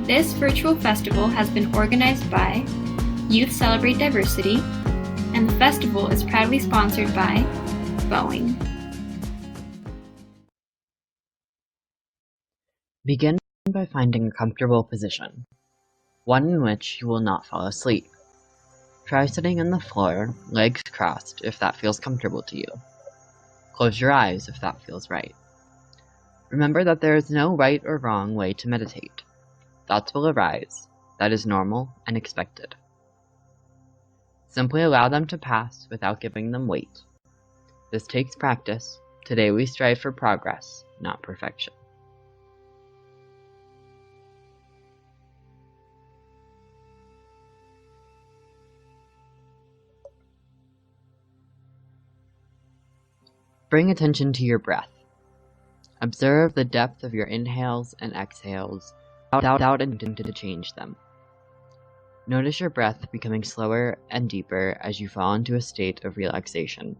This virtual festival has been organized by Youth Celebrate Diversity, and the festival is proudly sponsored by Boeing. Begin by finding a comfortable position, one in which you will not fall asleep. Try sitting on the floor, legs crossed, if that feels comfortable to you. Close your eyes if that feels right. Remember that there is no right or wrong way to meditate. Thoughts will arise. That is normal and expected. Simply allow them to pass without giving them weight. This takes practice. Today we strive for progress, not perfection. Bring attention to your breath. Observe the depth of your inhales and exhales without intending to change them. Notice your breath becoming slower and deeper as you fall into a state of relaxation.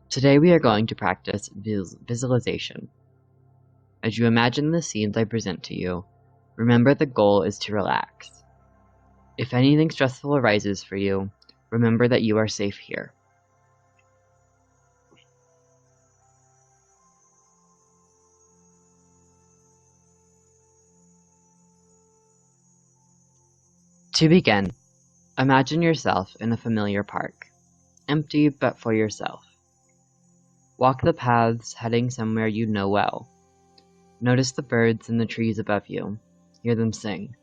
Today we are going to practice visualization. As you imagine the scenes I present to you, remember the goal is to relax. If anything stressful arises for you, remember that you are safe here. To begin, imagine yourself in a familiar park, empty but for yourself. Walk the paths heading somewhere you know well. Notice the birds in the trees above you. Hear them sing.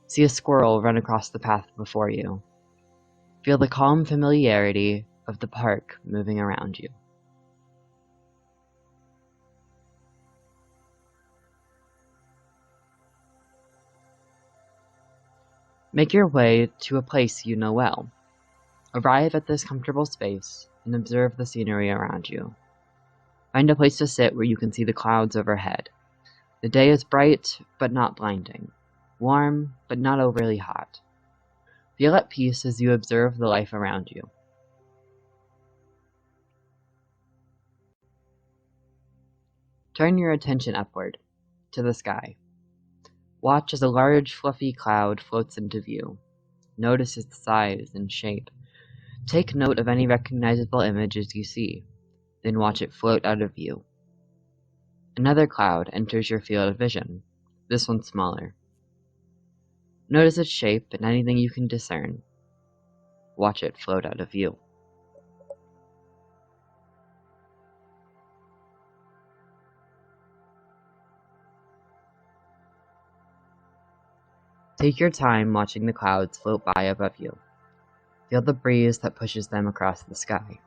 See a squirrel run across the path before you. Feel the calm familiarity of the park moving around you. Make your way to a place you know well. Arrive at this comfortable space and observe the scenery around you. Find a place to sit where you can see the clouds overhead. The day is bright but not blinding, warm but not overly hot. Feel at peace as you observe the life around you. Turn your attention upward, to the sky. Watch as a large, fluffy cloud floats into view. Notice its size and shape. Take note of any recognizable images you see, then watch it float out of view. Another cloud enters your field of vision, this one smaller. Notice its shape and anything you can discern. Watch it float out of view. Take your time watching the clouds float by above you. Feel the breeze that pushes them across the sky.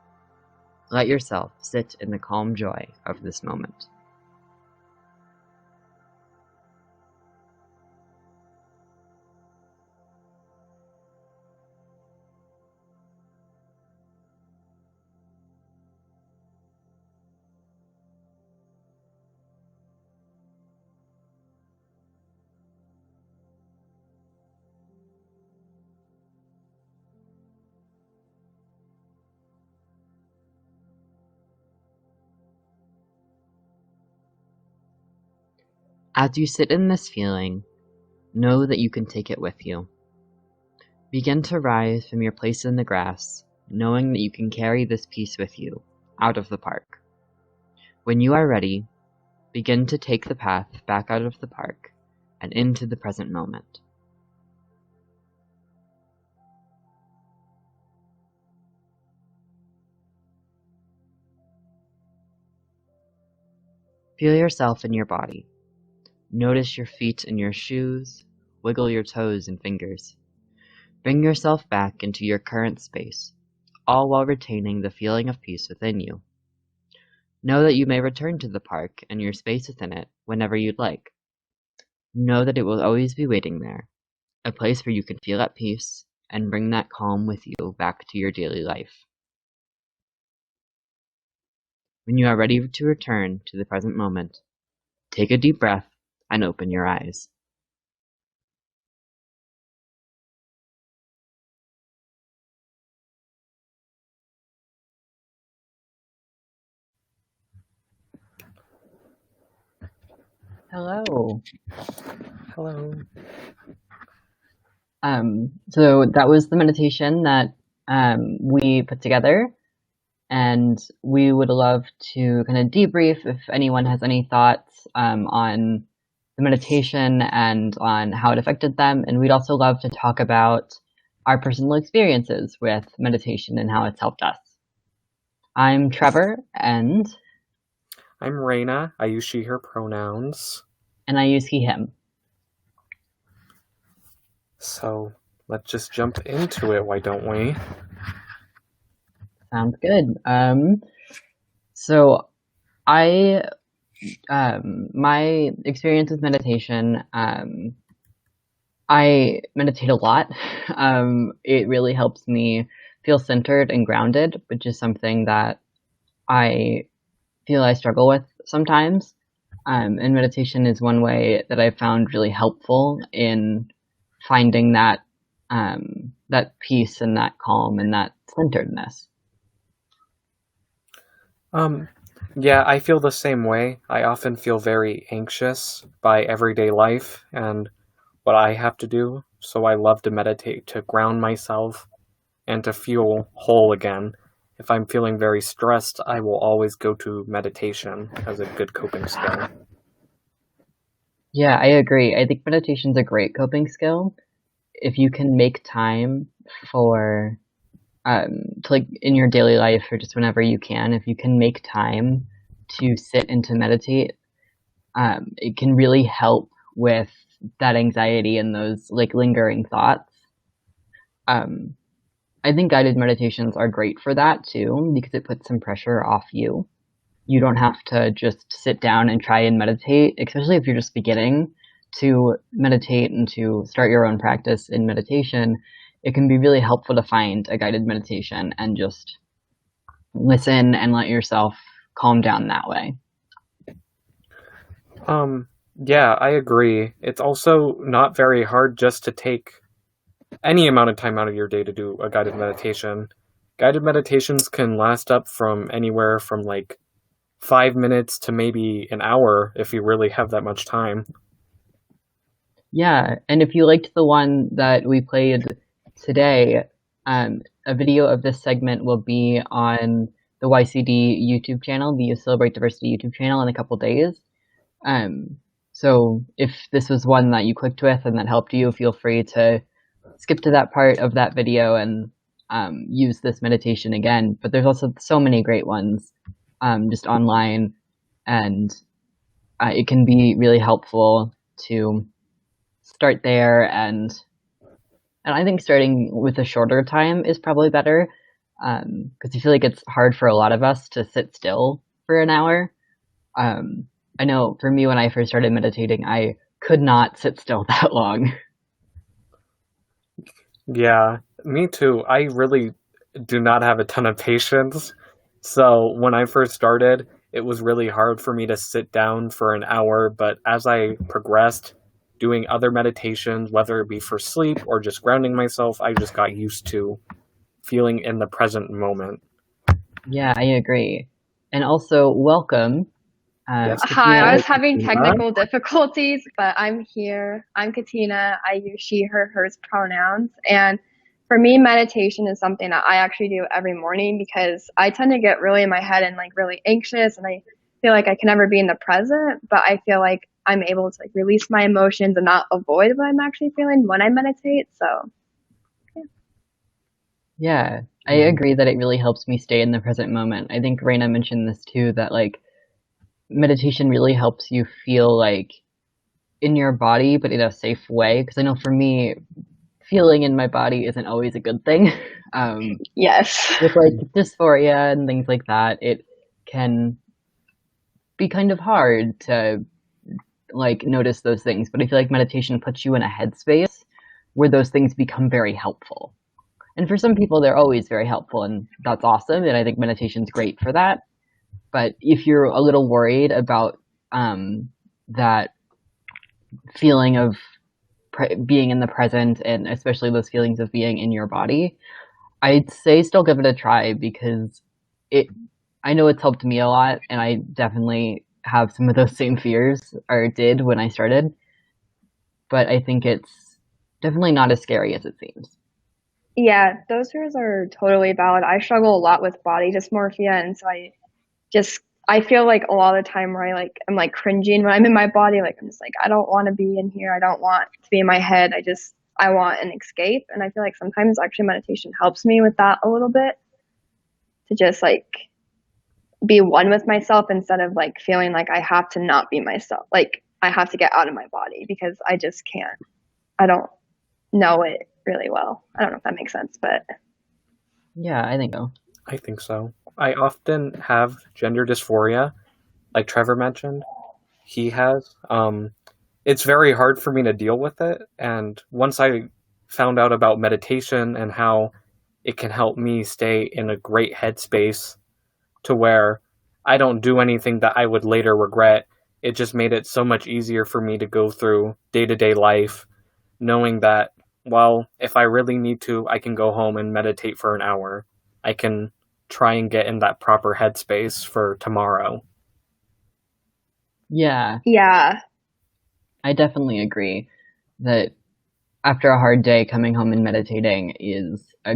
Let yourself sit in the calm joy of this moment. As you sit in this feeling, know that you can take it with you. Begin to rise from your place in the grass, knowing that you can carry this peace with you, out of the park. When you are ready, begin to take the path back out of the park and into the present moment. Feel yourself in your body. Notice your feet in your shoes, wiggle your toes and fingers. Bring yourself back into your current space, all while retaining the feeling of peace within you. Know that you may return to the park and your space within it whenever you'd like. Know that it will always be waiting there, a place where you can feel at peace and bring that calm with you back to your daily life. When you are ready to return to the present moment, take a deep breath and open your eyes. Hello. Hello. So that was the meditation that we put together, and we would love to kind of debrief if anyone has any thoughts on the meditation and on how it affected them. And we'd also love to talk about our personal experiences with meditation and how it's helped us. I'm Trevor, and I'm Raina. I use she, her pronouns. I use he, him. So let's just jump into it, why don't we? Sounds good. So I, my experience with meditation, I meditate a lot. It really helps me feel centered and grounded, which is something that I feel I struggle with sometimes. And meditation is one way that I've found really helpful in finding that that peace and that calm and that centeredness. Yeah, I feel the same way. I often feel very anxious by everyday life and what I have to do, so I love to meditate to ground myself and to feel whole again. If I'm feeling very stressed, I will always go to meditation as a good coping skill. Yeah, I agree. I think meditation's a great coping skill. If you can make time for to like in your daily life or just whenever you can, if you can make time to sit and to meditate, it can really help with that anxiety and those like lingering thoughts. I think guided meditations are great for that too, because it puts some pressure off you. You don't have to just sit down and try and meditate, especially if you're just beginning to meditate and to start your own practice in meditation. It can be really helpful to find a guided meditation and just listen and let yourself calm down that way. Yeah, I agree. It's also not very hard just to take any amount of time out of your day to do a guided meditation. Guided meditations can last up from anywhere from like 5 minutes to maybe an hour if you really have that much time. Yeah, and if you liked the one that we played today, a video of this segment will be on the YCD YouTube channel, the Celebrate Diversity YouTube channel, in a couple days. So if this was one that you clicked with and that helped you, feel free to skip to that part of that video and use this meditation again. But there's also so many great ones just online, and it can be really helpful to start there. And I think starting with a shorter time is probably better, because I feel like it's hard for a lot of us to sit still for an hour. I know for me, when I first started meditating, I could not sit still that long. Yeah, me too. I really do not have a ton of patience. So when I first started, it was really hard for me to sit down for an hour. But as I progressed, doing other meditations, whether it be for sleep or just grounding myself, I just got used to feeling in the present moment. Yeah, I agree. And also, welcome. Yes, Hi, I was having Katina. technical difficulties, but I'm here. I'm Katina. I use she, her, hers pronouns. And for me, meditation is something that I actually do every morning because I tend to get really in my head and like really anxious, and I feel like I can never be in the present, but I feel like I'm able to like release my emotions and not avoid what I'm actually feeling when I meditate. So Yeah, I agree that it really helps me stay in the present moment. I think Raina mentioned this too, that like meditation really helps you feel like in your body, but in a safe way. Because I know for me, feeling in my body isn't always a good thing. yes. With like dysphoria and things like that, it can be kind of hard to like notice those things. But I feel like meditation puts you in a headspace where those things become very helpful. And for some people, they're always very helpful, and that's awesome. And I think meditation's great for that. But if you're a little worried about that feeling of being in the present, and especially those feelings of being in your body, I'd say still give it a try, because I know it's helped me a lot, and I definitely have some of those same fears, or did when I started. but I think it's definitely not as scary as it seems. Yeah, those fears are totally valid. I struggle a lot with body dysmorphia, and so I feel like a lot of the time where I'm like cringing when I'm in my body, like I'm just like I don't want to be in here. I don't want to be in my head. I want an escape, and I feel like sometimes actually meditation helps me with that a little bit, to just like be one with myself instead of like feeling like I have to not be myself. Like I have to get out of my body because I just can't. I don't know it really well. I don't know if that makes sense, but Yeah, I think so. I think so. I often have gender dysphoria, like Trevor mentioned. He has. It's very hard for me to deal with it. And once I found out about meditation and how it can help me stay in a great headspace to where I don't do anything that I would later regret, it just made it so much easier for me to go through day-to-day life, knowing that, well, if I really need to, I can go home and meditate for an hour. I can try and get in that proper headspace for tomorrow. Yeah, yeah. I definitely agree that after a hard day, coming home and meditating is a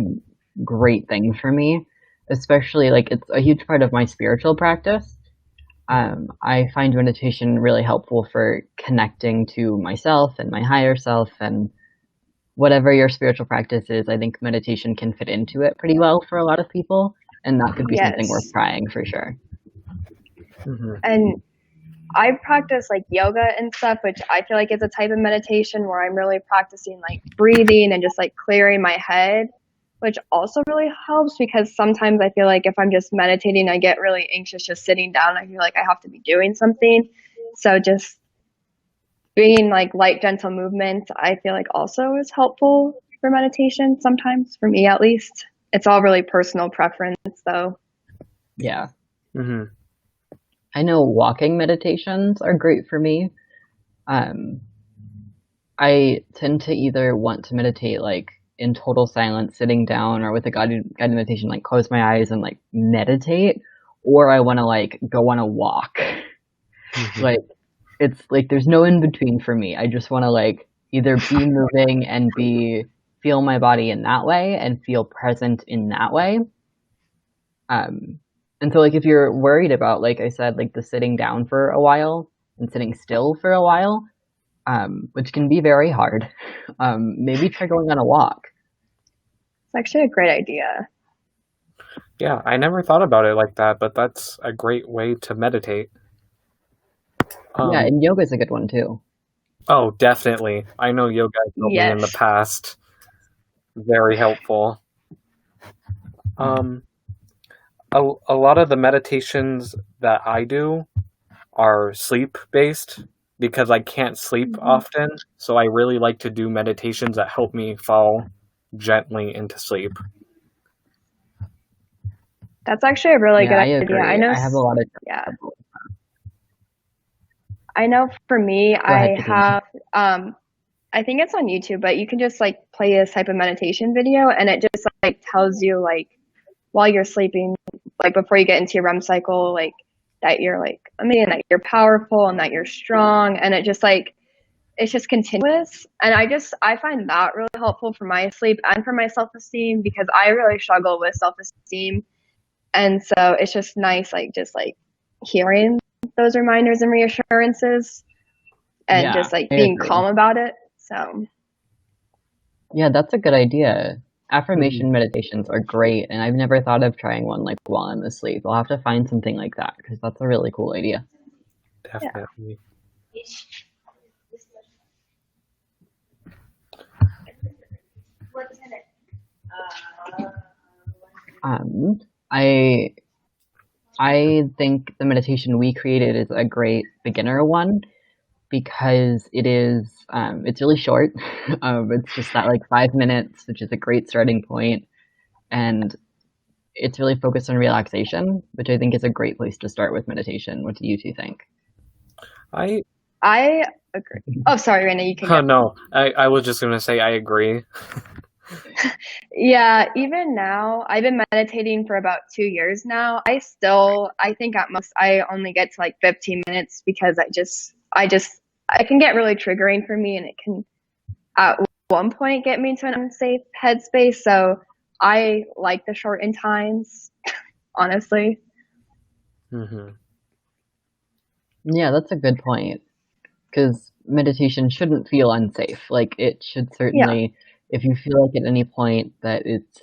great thing for me, especially like it's a huge part of my spiritual practice. I find meditation really helpful for connecting to myself and my higher self, and whatever your spiritual practice is, I think meditation can fit into it pretty well for a lot of people, and that could be something worth Yes. trying for sure. Mm-hmm. And I practice like yoga and stuff, which I feel like is a type of meditation where I'm really practicing like breathing and just like clearing my head, which also really helps because sometimes I feel like if I'm just meditating, I get really anxious just sitting down. I feel like I have to be doing something. So just being like light, gentle movements, I feel like also is helpful for meditation sometimes, for me at least. It's all really personal preference though. Yeah. Mm-hmm. I know walking meditations are great for me. I tend to either want to meditate like in total silence, sitting down, or with a guided meditation, like close my eyes and like meditate, or I want to like go on a walk. Mm-hmm. Like it's like there's no in between for me. I just want to like either be moving and feel my body in that way and feel present in that way. And so like if you're worried about, like I said, like the sitting down for a while and sitting still for a while, which can be very hard, maybe try going on a walk. It's actually a great idea. Yeah, I never thought about it like that, but that's a great way to meditate. Yeah, and yoga is a good one too. Oh, definitely. I know yoga has helped me in the Yes. past. Very helpful. A lot of the meditations that I do are sleep-based because I can't sleep often. So I really like to do meditations that help me fall gently into sleep. That's actually a really good I idea. agree. I know. I have a lot of Yeah. I know for me, Go ahead, I Katina. have, I think it's on YouTube, but you can just like play this type of meditation video and it just like tells you like while you're sleeping, like before you get into your REM cycle, like that you're like, I mean, that you're powerful and that you're strong. And it just like, it's just continuous. And I find that really helpful for my sleep and for my self-esteem because I really struggle with self-esteem. And so it's just nice, like just like hearing those reminders and reassurances and Yeah, just like I being agree. calm about it. So Yeah, that's a good idea. Affirmation meditations are great, and I've never thought of trying one like while I'm asleep. I'll have to find something like that because that's a really cool idea. Definitely. I think the meditation we created is a great beginner one because it's really short. It's just that like 5 minutes, which is a great starting point, and it's really focused on relaxation, which I think is a great place to start with meditation. What do you two think? I agree. Oh, sorry, Raina, you can Oh go. no, I was just gonna say I agree. Yeah, even now, I've been meditating for about 2 years now. I think at most I only get to like 15 minutes because it can get really triggering for me, and it can at one point get me into an unsafe headspace. So I like the shortened times, honestly. Mm-hmm. Yeah, that's a good point. Because meditation shouldn't feel unsafe. Like, it should certainly, if you feel like at any point that it's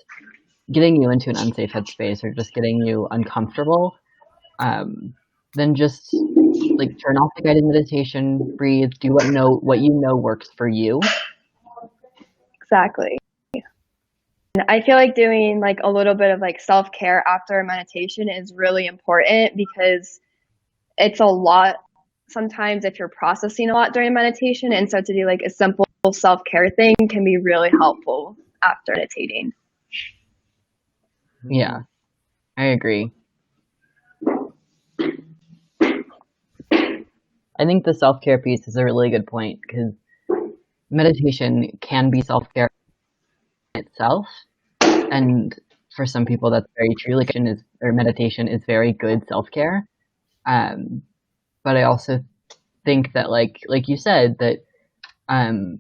getting you into an unsafe headspace or just getting you uncomfortable, then just like turn off the guided meditation, breathe, do what you know works for you. Exactly. And I feel like doing like a little bit of like self-care after meditation is really important, because it's a lot sometimes if you're processing a lot during meditation, and so to do like a simple self-care thing can be really helpful after meditating. Yeah, I agree. I think the self-care piece is a really good point, because meditation can be self-care itself, and for some people that's very true. Like, meditation is very good self-care. But I also think that like you said, that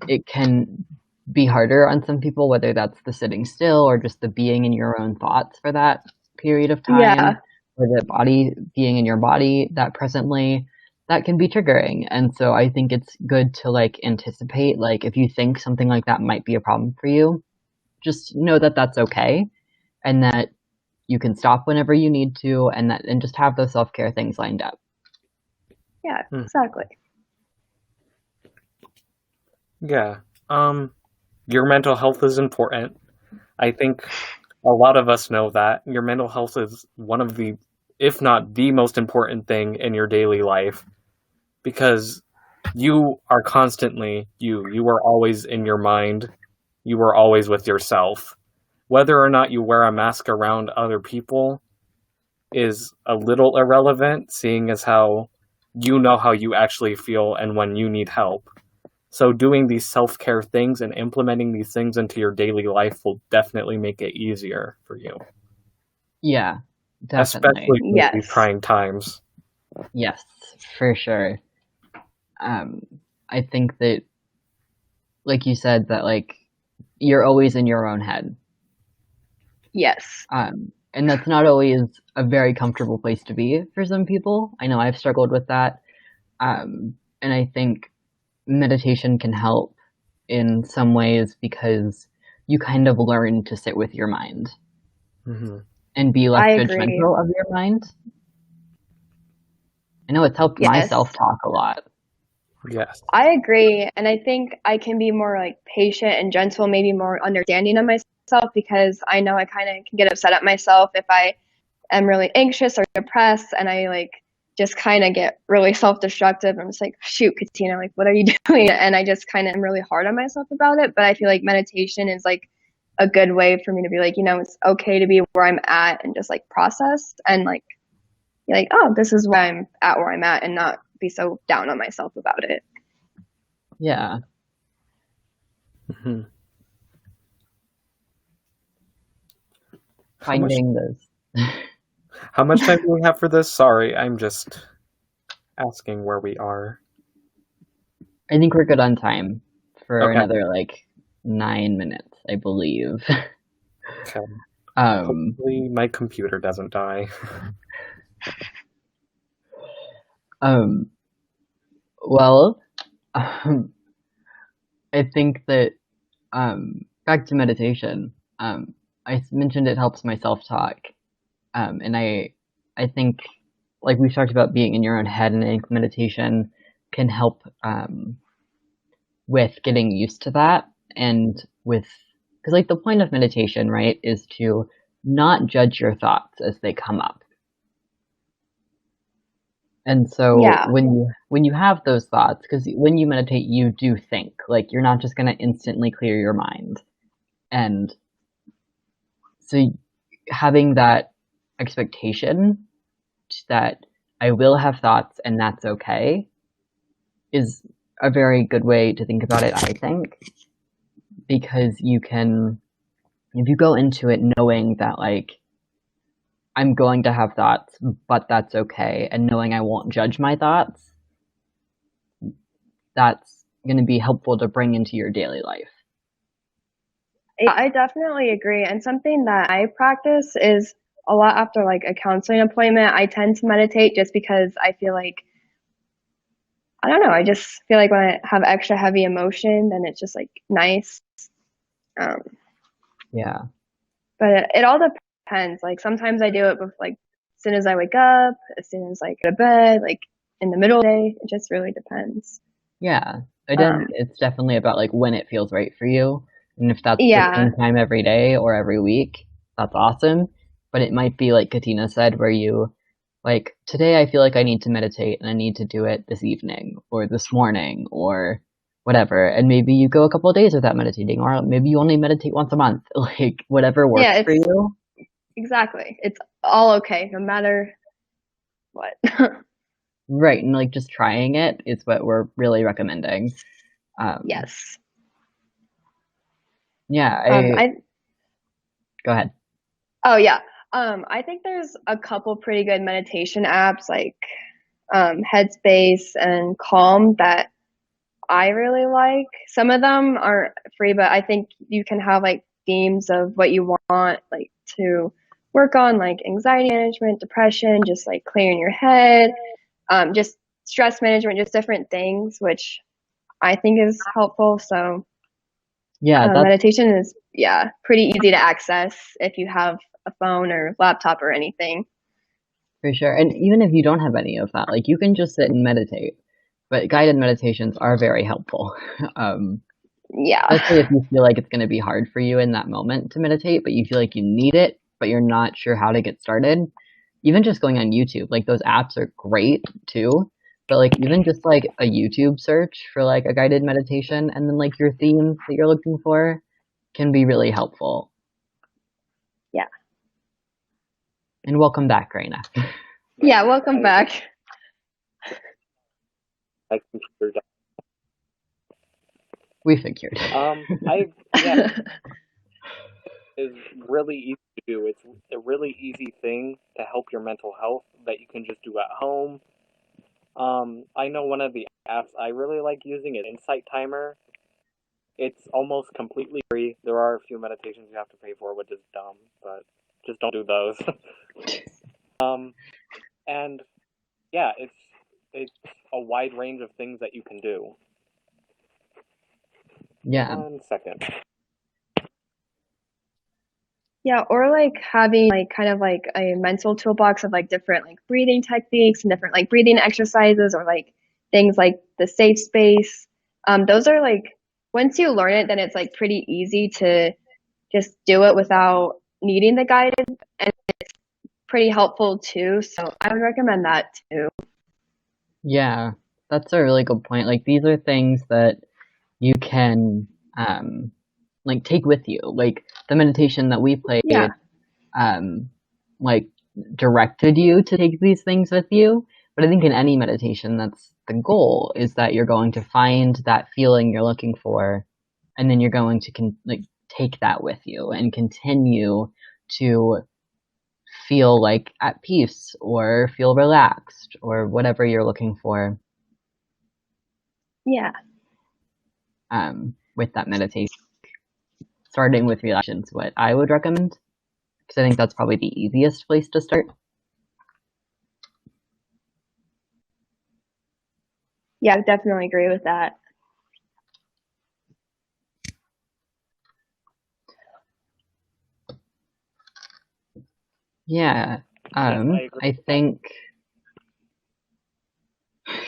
it can be harder on some people, whether that's the sitting still or just the being in your own thoughts for that period of time, or the body being in your body that presently, that can be triggering. And so I think it's good to like anticipate, like if you think something like that might be a problem for you, just know that that's okay, and that you can stop whenever you need to, and just have those self-care things lined up. Yeah, exactly. Yeah. Your mental health is important. I think a lot of us know that. Your mental health is one of the, if not the most important thing in your daily life, because you are constantly you are always in your mind. You are always with yourself. Whether or not you wear a mask around other people is a little irrelevant, seeing as how you know how you actually feel and when you need help. So doing these self-care things and implementing these things into your daily life will definitely make it easier for you. Yeah, definitely. Especially in these trying times. Yes, for sure. I think that, like you said, that like you're always in your own head. Yes. And that's not always a very comfortable place to be for some people. I know I've struggled with that. And I think meditation can help in some ways, because you kind of learn to sit with your mind and be less judgmental of your mind. I know it's helped my self-talk a lot. Yes. I agree. And I think I can be more like patient and gentle, maybe more understanding of myself, because I know I kind of can get upset at myself if I am really anxious or depressed, and I like just kind of get really self-destructive. I'm just like, shoot, Katina, like, what are you doing? And I just kind of am really hard on myself about it. But I feel like meditation is like a good way for me to be like, you know, it's okay to be where I'm at and just like process and like be like, oh, this is where I'm at, and not be so down on myself about it. Yeah. Finding this. How much time do we have for this? Sorry, I'm just asking where we are. I think we're good on time for another like 9 minutes, I believe. Okay. Hopefully my computer doesn't die. Well, I think that back to meditation. I mentioned it helps my self-talk, and I think, like we talked about, being in your own head, and I think meditation can help with getting used to that, and because like the point of meditation, right, is to not judge your thoughts as they come up. And so when you have those thoughts, because when you meditate, you do think, like you're not just going to instantly clear your mind. And so having that expectation that I will have thoughts and that's okay is a very good way to think about it, I think, because you can, if you go into it knowing that like I'm going to have thoughts, but that's okay, and knowing I won't judge my thoughts, that's going to be helpful to bring into your daily life. I definitely agree. And something that I practice is a lot after like a counseling appointment. I tend to meditate just because I feel like, I don't know, I just feel like when I have extra heavy emotion, then it's just like nice. Yeah. But it all depends. Like sometimes I do it with like as soon as I wake up, as soon as I go to bed, like in the middle of the day. It just really depends. Yeah. It's definitely about like when it feels right for you. And if that's the Yeah. same time every day or every week, that's awesome. But it might be like Katina said, where you like, today I feel like I need to meditate and I need to do it this evening or this morning or whatever. And maybe you go a couple of days without meditating, or maybe you only meditate once a month, like whatever works for you. Exactly. It's all okay, no matter what. Right. And like just trying it is what we're really recommending. Yes. Yeah. Go ahead. Oh yeah. I think there's a couple pretty good meditation apps like Headspace and Calm that I really like. Some of them are free, but I think you can have like themes of what you want like to work on, like anxiety management, depression, just like clearing your head, just stress management, just different things, which I think is helpful. So yeah, meditation is pretty easy to access if you have a phone or laptop or anything. For sure. And even if you don't have any of that, like you can just sit and meditate. But guided meditations are very helpful. Especially if you feel like it's going to be hard for you in that moment to meditate, but you feel like you need it, but you're not sure how to get started. Even just going on YouTube, like those apps are great too. But like even just like a YouTube search for like a guided meditation and then like your theme that you're looking for can be really helpful. Yeah. And welcome back, Raina. Yeah, welcome back. My computer died. We figured. Is really easy to do. It's a really easy thing to help your mental health that you can just do at home. I know one of the apps I really like using is Insight Timer. It's almost completely free. There are a few meditations you have to pay for, which is dumb, but just don't do those. And yeah, it's a wide range of things that you can do. Yeah. 1 second. Yeah, or like having like kind of like a mental toolbox of like different like breathing techniques and different like breathing exercises or like things like the safe space. Those are like once you learn it, then it's like pretty easy to just do it without needing the guided, and it's pretty helpful too. So I would recommend that too. Yeah, that's a really good point. Like these are things that you can like take with you. Like the meditation that we played like directed you to take these things with you. But I think in any meditation, that's the goal, is that you're going to find that feeling you're looking for, and then you're going to like take that with you and continue to feel like at peace or feel relaxed or whatever you're looking for. Yeah. With that meditation, starting with relaxation is what I would recommend, because I think that's probably the easiest place to start. Yeah, I definitely agree with that. Yeah, I think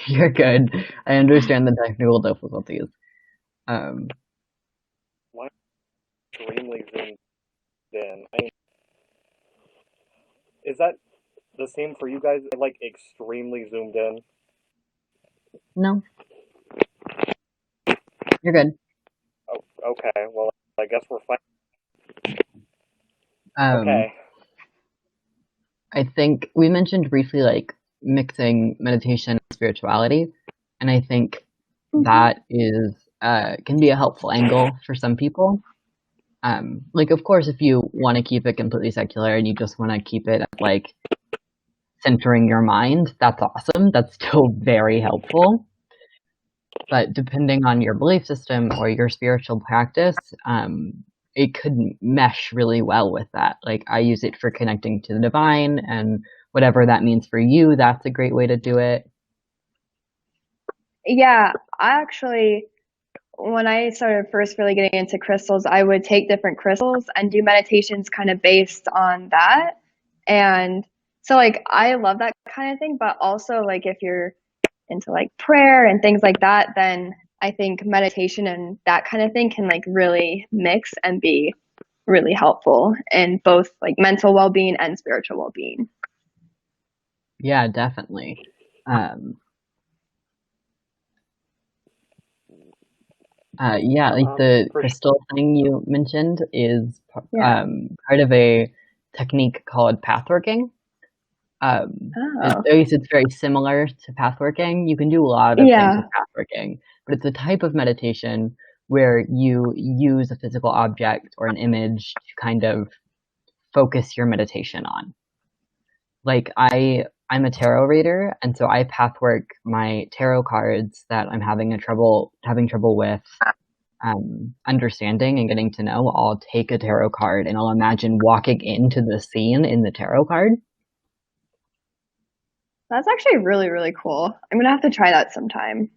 you're good. I understand the technical difficulties. Why extremely zoomed in? Is that the same for you guys? Like extremely zoomed in? No, you're good. Oh, okay. Well, I guess we're fine. Okay. I think we mentioned briefly like mixing meditation and spirituality, and I think that is can be a helpful angle for some people. Like of course, if you want to keep it completely secular and you just want to keep it like centering your mind, that's awesome. That's still very helpful. But depending on your belief system or your spiritual practice, it could mesh really well with that. Like, I use it for connecting to the divine, and whatever that means for you, that's a great way to do it. Yeah, I actually, when I started first really getting into crystals, I would take different crystals and do meditations kind of based on that. And so, like, I love that kind of thing, but also, like, if you're into like prayer and things like that, then I think meditation and that kind of thing can like really mix and be really helpful in both like mental well-being and spiritual well-being. Yeah, definitely. Yeah, like the crystal thing you mentioned is part of a technique called pathworking. At least it's very similar to pathworking. You can do a lot of things with pathworking, but it's a type of meditation where you use a physical object or an image to kind of focus your meditation on. Like, I'm a tarot reader, and so I pathwork my tarot cards that I'm having trouble with understanding and getting to know. I'll take a tarot card and I'll imagine walking into the scene in the tarot card. That's actually really, really cool. I'm gonna have to try that sometime.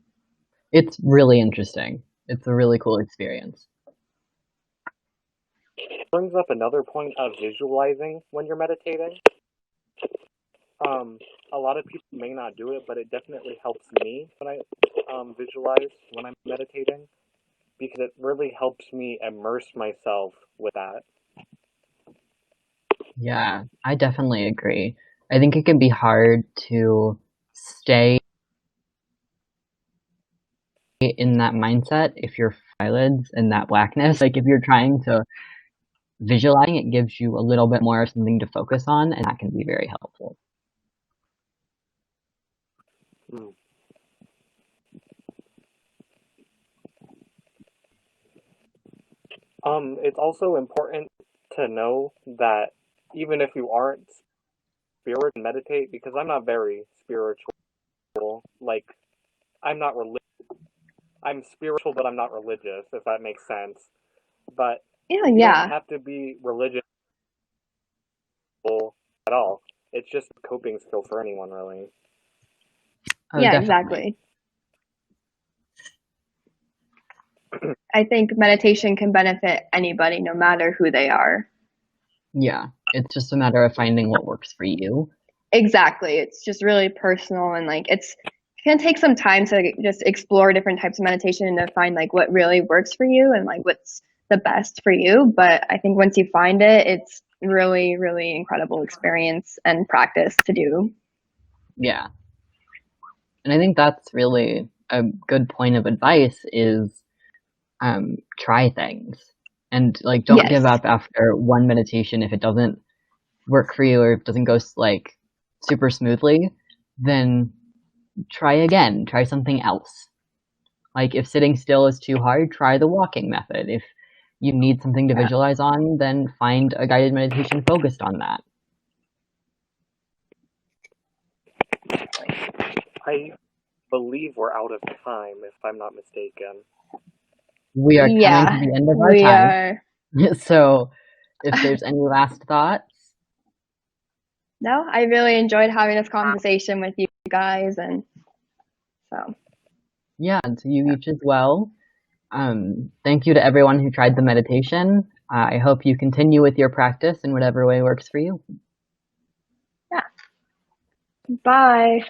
It's really interesting. It's a really cool experience. It brings up another point of visualizing when you're meditating. A lot of people may not do it, but it definitely helps me when I visualize when I'm meditating, because it really helps me immerse myself with that. Yeah, I definitely agree. I think it can be hard to stay in that mindset if you're eyelids in that blackness. Like, if you're trying to visualizing, it gives you a little bit more something to focus on, and that can be very helpful. It's also important to know that even if you aren't spiritual, meditate, because I'm not very spiritual. Like, I'm not religious. I'm spiritual, but I'm not religious, if that makes sense. But you don't have to be religious at all. It's just a coping skill for anyone, really. Oh, yeah, definitely. Exactly. I think meditation can benefit anybody, no matter who they are. Yeah, it's just a matter of finding what works for you. Exactly. It's just really personal, and like it can take some time to just explore different types of meditation and to find like what really works for you and like what's the best for you. But I think once you find it, it's really, really incredible experience and practice to do. Yeah. And I think that's really a good point of advice is try things. And like, don't give up after one meditation if it doesn't work for you or if it doesn't go like super smoothly, then try again. Try something else. Like, if sitting still is too hard, try the walking method. If you need something to visualize on, then find a guided meditation focused on that. I believe we're out of time, if I'm not mistaken. We are coming to the end of our time. So, if there's any last thoughts? No, I really enjoyed having this conversation with you guys, and so. Yeah, and to you each as well. Thank you to everyone who tried the meditation. I hope you continue with your practice in whatever way works for you. Yeah. Bye.